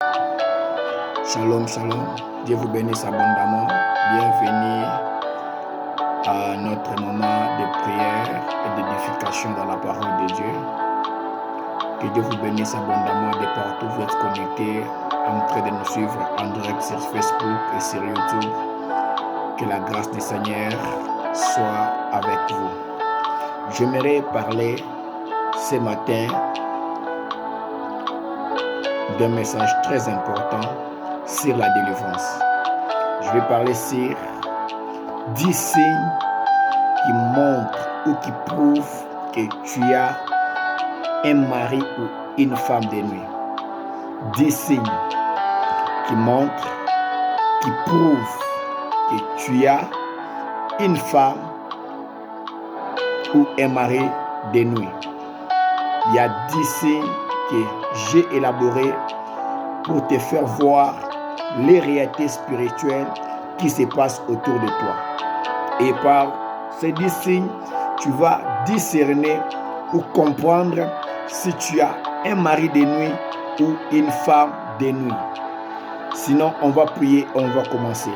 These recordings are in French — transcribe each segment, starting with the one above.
Shalom, shalom. Dieu vous bénisse abondamment. Bienvenue à notre moment de prière et d'édification dans la parole de Dieu. Que Dieu vous bénisse abondamment de partout où vous êtes connectés, en train de nous suivre en direct sur Facebook et sur YouTube. Que la grâce du Seigneur soit avec vous. J'aimerais parler ce matin d'un message très important sur la délivrance. Je vais parler sur 10 signes qui montrent ou qui prouvent que tu as un mari ou une femme de nuit. 10 signes qui montrent, qui prouvent que tu as une femme ou un mari de nuit. Il y a 10 signes que j'ai élaborés pour te faire voir les réalités spirituelles qui se passent autour de toi. Et par ces 10 signes, tu vas discerner ou comprendre si tu as un mari de nuit ou une femme de nuit. Sinon, on va prier, on va commencer.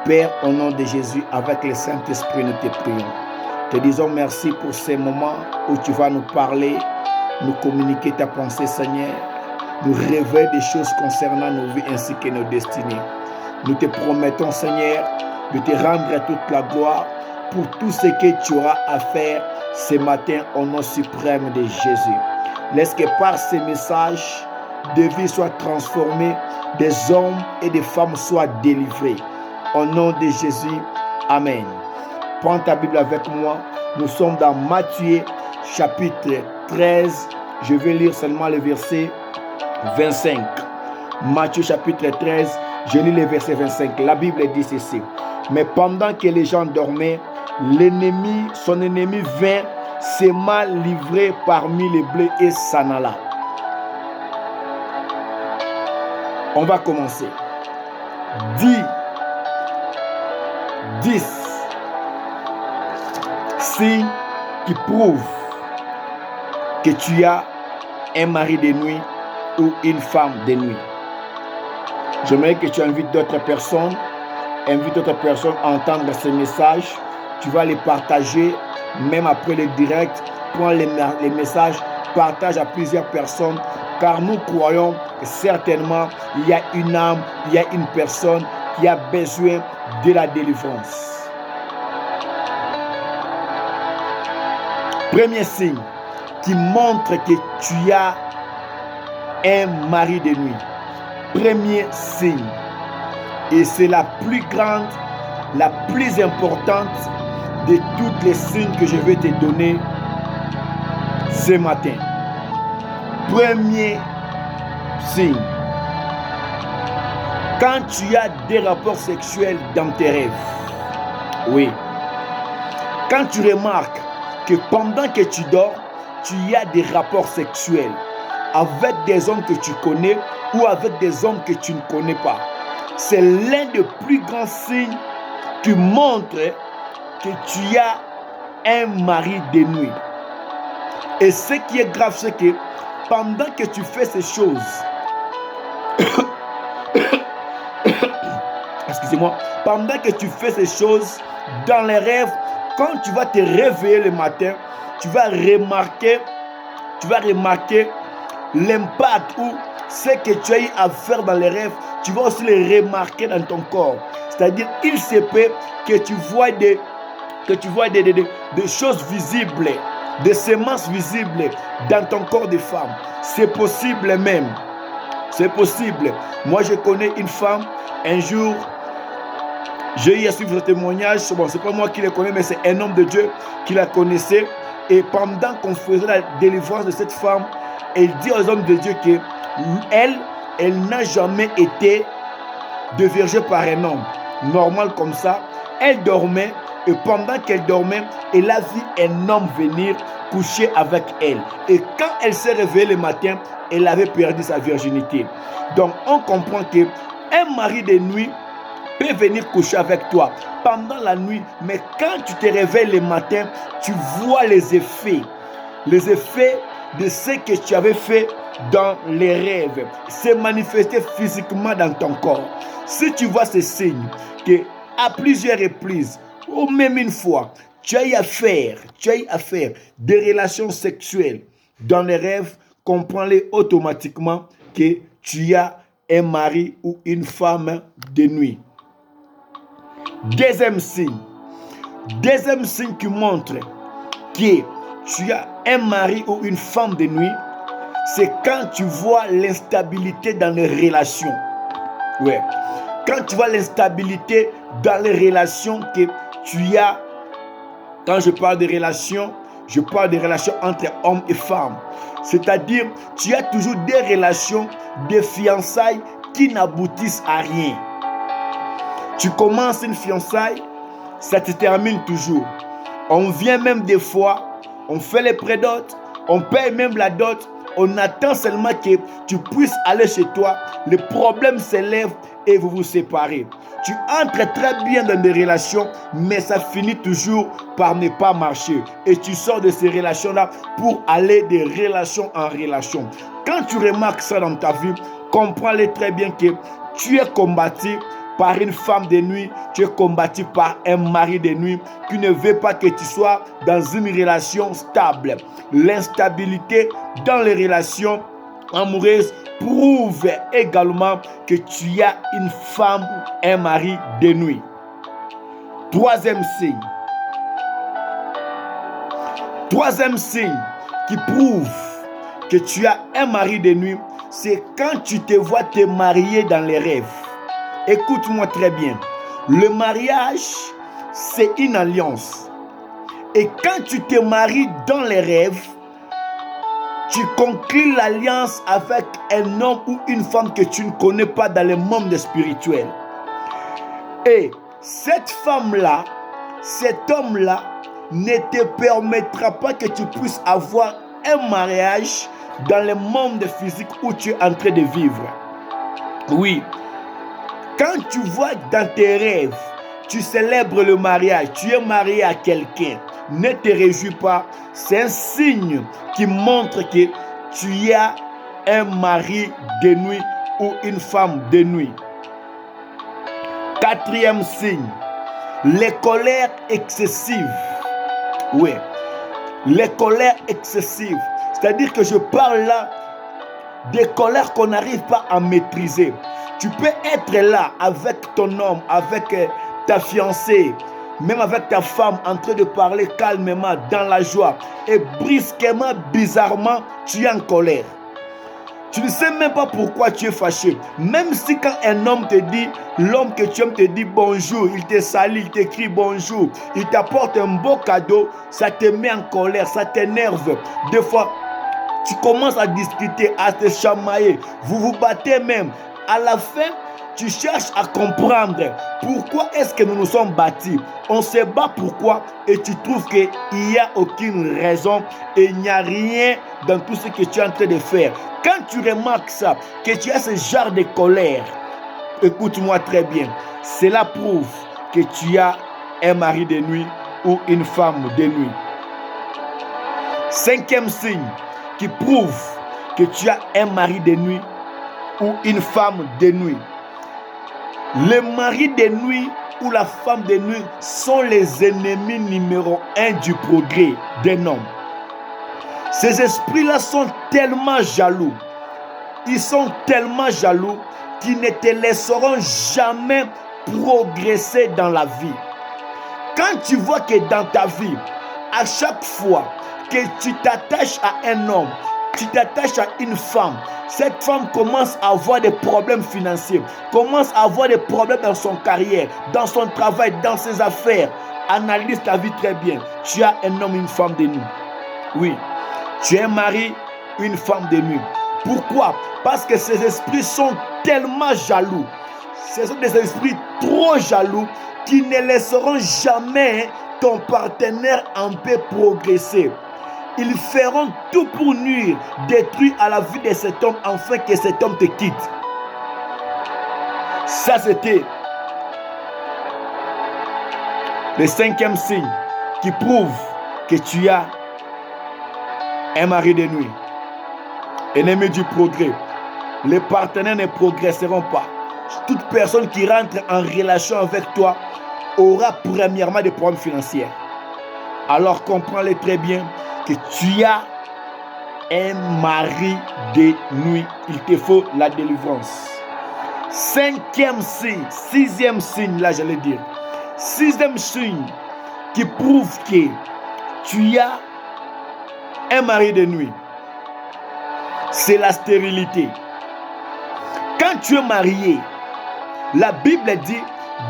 Père, au nom de Jésus, avec le Saint-Esprit, nous te prions. Te disons merci pour ces moments où tu vas nous parler, nous communiquer ta pensée, Seigneur, nous révéler des choses concernant nos vies ainsi que nos destinées. Nous te promettons, Seigneur, de te rendre toute la gloire pour tout ce que tu auras à faire ce matin au nom suprême de Jésus. Laisse que par ces messages, des vies soient transformées, des hommes et des femmes soient délivrés. Au nom de Jésus, Amen. Prends ta Bible avec moi. Nous sommes dans Matthieu chapitre 13. Je vais lire seulement le verset 25. Matthieu chapitre 13, je lis le verset 25. La Bible dit ceci. Mais pendant que les gens dormaient, son ennemi vint, se mal livré parmi les blés et s'en alla. On va commencer. 10 signes qui prouvent que tu as un mari de nuit ou une femme de nuit. J'aimerais que tu invites d'autres personnes. Invite d'autres personnes à entendre ce message. Tu vas les partager, même après le direct. Prends les messages, partage à plusieurs personnes. Car nous croyons que certainement, il y a une âme, il y a une personne qui a besoin de la délivrance. Premier signe qui montre que tu as un mari de nuit. Premier signe. Et c'est la plus grande, la plus importante de toutes les signes que je vais te donner ce matin. Premier signe. Quand tu as des rapports sexuels dans tes rêves. Oui. Quand tu remarques que pendant que tu dors, tu as des rapports sexuels avec des hommes que tu connais ou avec des hommes que tu ne connais pas. C'est l'un des plus grands signes qui montre que tu as un mari de nuit. Et ce qui est grave, c'est que pendant que tu fais ces choses, excusez-moi, pendant que tu fais ces choses dans les rêves, quand tu vas te réveiller le matin, tu vas remarquer l'impact ou ce que tu as eu à faire dans les rêves, tu vas aussi le remarquer dans ton corps. C'est-à-dire, il se peut que tu vois des choses visibles, des semences visibles dans ton corps de femme. C'est possible même. C'est possible. Moi, je connais une femme, un jour, j'ai eu à suivre ce témoignage. Bon, c'est pas moi qui le connais, mais c'est un homme de Dieu qui la connaissait. Et pendant qu'on faisait la délivrance de cette femme, elle dit aux hommes de Dieu que elle n'a jamais été déviergée par un homme. Normal comme ça. Elle dormait et pendant qu'elle dormait, elle a vu un homme venir coucher avec elle. Et quand elle s'est réveillée le matin, elle avait perdu sa virginité. Donc on comprend que un mari de nuit peut venir coucher avec toi pendant la nuit, mais quand tu te réveilles le matin, tu vois les effets de ce que tu avais fait dans les rêves, se manifester physiquement dans ton corps. Si tu vois ces signes, que à plusieurs reprises, ou même une fois, tu as eu à faire des relations sexuelles dans les rêves, comprends-les automatiquement que tu as un mari ou une femme de nuit. Deuxième signe qui montre que tu as un mari ou une femme de nuit, c'est quand tu vois l'instabilité dans les relations. Ouais. Quand tu vois l'instabilité dans les relations que tu as, quand je parle de relations entre hommes et femmes. C'est-à-dire, tu as toujours des relations de fiançailles qui n'aboutissent à rien. Tu commences une fiançaille, ça te termine toujours. On vient même des fois, on fait les pré-dots, on paye même la dot, on attend seulement que tu puisses aller chez toi, le problème s'élève et vous vous séparez. Tu entres très bien dans des relations, mais ça finit toujours par ne pas marcher. Et tu sors de ces relations-là pour aller de relation en relation. Quand tu remarques ça dans ta vie, comprends-le très bien que tu es combattu par une femme de nuit, tu es combattu par un mari de nuit qui ne veut pas que tu sois dans une relation stable. L'instabilité dans les relations amoureuses prouve également que tu as une femme ou un mari de nuit. Troisième signe qui prouve que tu as un mari de nuit, c'est quand tu te vois te marier dans les rêves. Écoute-moi très bien. Le mariage, c'est une alliance. Et quand tu te maries dans les rêves, tu conclus l'alliance avec un homme ou une femme que tu ne connais pas dans le monde spirituel. Et cette femme-là, cet homme-là, ne te permettra pas que tu puisses avoir un mariage dans le monde physique où tu es en train de vivre. Oui. Quand tu vois dans tes rêves, tu célèbres le mariage, tu es marié à quelqu'un, ne te réjouis pas. C'est un signe qui montre que tu as un mari de nuit ou une femme de nuit. Quatrième signe, les colères excessives. Oui, les colères excessives. C'est-à-dire que je parle là des colères qu'on n'arrive pas à maîtriser. Tu peux être là avec ton homme, avec ta fiancée, même avec ta femme, en train de parler calmement, dans la joie. Et brusquement, bizarrement, tu es en colère. Tu ne sais même pas pourquoi tu es fâché. Même si quand un homme te dit, l'homme que tu aimes te dit bonjour, il te salue, il t'écrit bonjour, il t'apporte un beau cadeau, ça te met en colère, ça t'énerve. Des fois, tu commences à discuter, à te chamailler, vous vous battez même. À la fin, tu cherches à comprendre pourquoi est-ce que nous nous sommes battus. On se bat pourquoi et tu trouves qu'il n'y a aucune raison et il n'y a rien dans tout ce que tu es en train de faire. Quand tu remarques ça, que tu as ce genre de colère, écoute-moi très bien, cela prouve que tu as un mari de nuit ou une femme de nuit. Cinquième signe qui prouve que tu as un mari de nuit ou une femme de nuit. Le mari de nuit ou la femme de nuit sont les ennemis numéro 1 du progrès d'un homme. Ces esprits-là sont tellement jaloux. Ils sont tellement jaloux qu'ils ne te laisseront jamais progresser dans la vie. Quand tu vois que dans ta vie, à chaque fois que tu t'attaches à un homme, tu t'attaches à une femme, cette femme commence à avoir des problèmes financiers, commence à avoir des problèmes dans son carrière, dans son travail, dans ses affaires. Analyse ta vie très bien. Tu as un homme, une femme de nuit. Oui, tu es un mari, une femme de nuit. Pourquoi? Parce que ces esprits sont tellement jaloux. Ce sont des esprits trop jaloux qui ne laisseront jamais ton partenaire en paix progresser. Ils feront tout pour nuire, détruire à la vie de cet homme afin que cet homme te quitte. Ça, c'était le cinquième signe qui prouve que tu as un mari de nuit. Ennemi du progrès, les partenaires ne progresseront pas. Toute personne qui rentre en relation avec toi aura premièrement des problèmes financiers. Alors comprends-le très bien que tu as un mari de nuit. Il te faut la délivrance. Cinquième signe, sixième signe, là j'allais dire. Sixième signe qui prouve que tu as un mari de nuit, c'est la stérilité. Quand tu es marié, la Bible dit,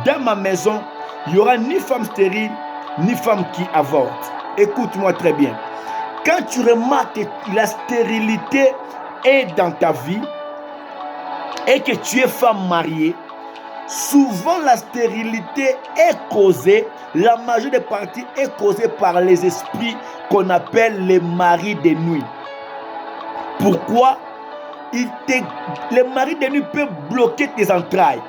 dans ma maison, il n'y aura ni femme stérile, ni femme qui avorte. Écoute-moi très bien. Quand tu remarques que la stérilité est dans ta vie et que tu es femme mariée, souvent la stérilité est causée, la majeure des parties est causée par les esprits qu'on appelle les maris de nuit. Pourquoi? Le mari de nuit peut bloquer tes entrailles.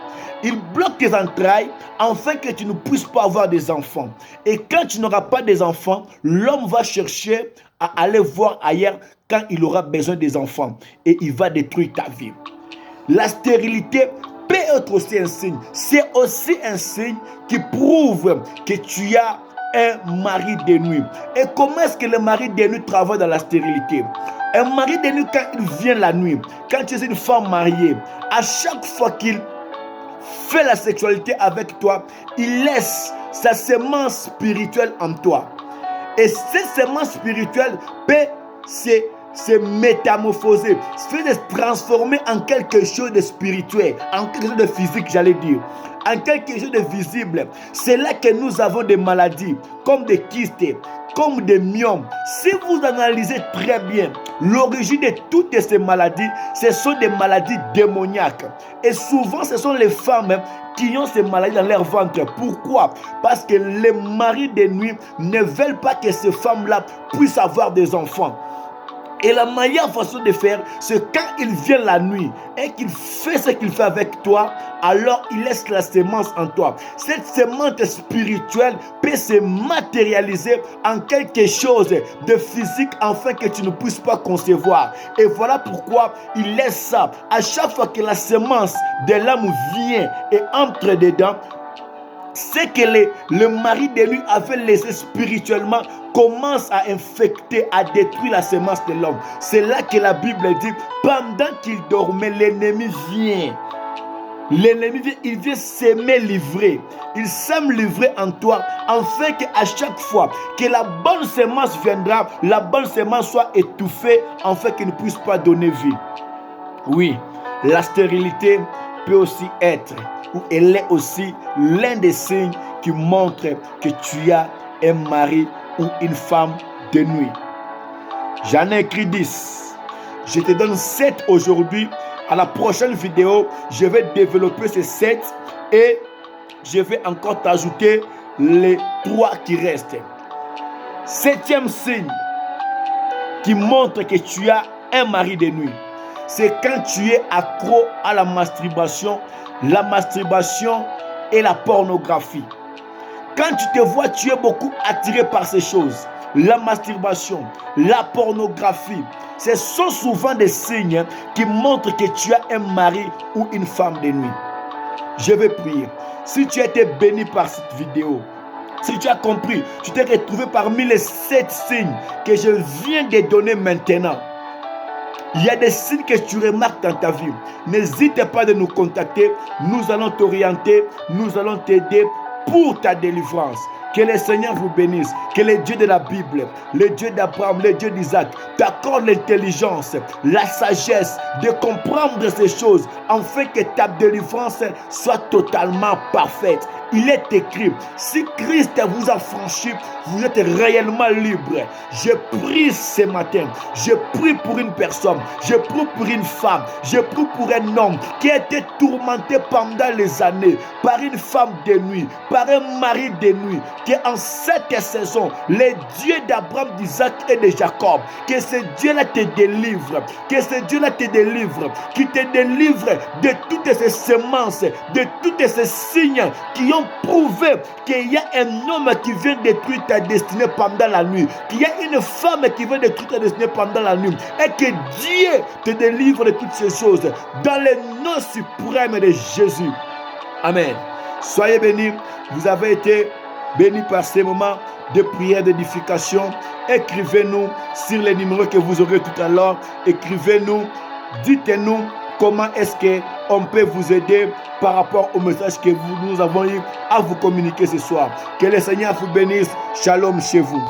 Il bloque tes entrailles afin que tu ne puisses pas avoir des enfants. Et quand tu n'auras pas des enfants, l'homme va chercher à aller voir ailleurs quand il aura besoin des enfants. Et il va détruire ta vie. La stérilité peut être aussi un signe. C'est aussi un signe qui prouve que tu as un mari de nuit. Et comment est-ce que le mari de nuit travaille dans la stérilité? Un mari de nuit, quand il vient la nuit, quand tu es une femme mariée, à chaque fois qu'il fait la sexualité avec toi, il laisse sa semence spirituelle en toi. Et cette semence spirituelle peut se métamorphoser, se transformer en quelque chose de spirituel, en quelque chose de physique, j'allais dire, en quelque chose de visible. C'est là que nous avons des maladies, comme des kystes, comme des myomes. Si vous analysez très bien, l'origine de toutes ces maladies, ce sont des maladies démoniaques. Et souvent, ce sont les femmes qui ont ces maladies dans leur ventre. Pourquoi? Parce que les maris de nuit ne veulent pas que ces femmes-là puissent avoir des enfants. Et la meilleure façon de faire, c'est quand il vient la nuit et qu'il fait ce qu'il fait avec toi, alors il laisse la sémence en toi. Cette sémence spirituelle peut se matérialiser en quelque chose de physique afin que tu ne puisses pas concevoir. Et voilà pourquoi il laisse ça. À chaque fois que la sémence de l'âme vient et entre dedans, c'est que le mari de nuit avait laissé spirituellement commence à infecter, à détruire la semence de l'homme. C'est là que la Bible dit, pendant qu'il dormait, l'ennemi vient. L'ennemi vient, il vient s'aimer livrer. Il s'aime livrer en toi, afin qu'à chaque fois que la bonne semence viendra, la bonne semence soit étouffée, afin qu'il ne puisse pas donner vie. Oui, la stérilité peut aussi être, ou elle est aussi l'un des signes qui montre que tu as un mari ou une femme de nuit. J'en ai écrit 10. Je te donne 7 aujourd'hui. À la prochaine vidéo, je vais développer ces 7 et je vais encore t'ajouter les 3 qui restent. 7e signe qui montre que tu as un mari de nuit, c'est quand tu es accro à la masturbation et la pornographie. Quand tu te vois, tu es beaucoup attiré par ces choses. La masturbation, la pornographie, ce sont souvent des signes qui montrent que tu as un mari ou une femme de nuit. Je vais prier. Si tu as été béni par cette vidéo, si tu as compris, tu t'es retrouvé parmi les 7 signes que je viens de donner maintenant. Il y a des signes que tu remarques dans ta vie. N'hésite pas de nous contacter. Nous allons t'orienter, nous allons t'aider pour ta délivrance. Que le Seigneur vous bénisse. Que le Dieu de la Bible, le Dieu d'Abraham, le Dieu d'Isaac, t'accorde l'intelligence, la sagesse de comprendre ces choses, afin que ta délivrance soit totalement parfaite. Il est écrit, si Christ vous a franchi, vous êtes réellement libre. Je prie ce matin, je prie pour une personne, je prie pour une femme, je prie pour un homme qui a été tourmenté pendant les années par une femme de nuit, par un mari de nuit, que en cette saison, le Dieu d'Abraham, d'Isaac et de Jacob, que ce Dieu-là te délivre, que ce Dieu-là te délivre, qui te délivre de toutes ces semences, de tous ces signes qui ont ont prouvé qu'il y a un homme qui vient détruire ta destinée pendant la nuit, qu'il y a une femme qui vient détruire ta destinée pendant la nuit, et que Dieu te délivre de toutes ces choses dans le nom suprême de Jésus. Amen. Soyez bénis. Vous avez été bénis par ces moments de prière, d'édification. Écrivez-nous sur les numéros que vous aurez tout à l'heure. Écrivez-nous. Dites-nous comment est-ce qu'on peut vous aider par rapport au message que nous avons eu à vous communiquer ce soir. Que le Seigneur vous bénisse. Shalom chez vous.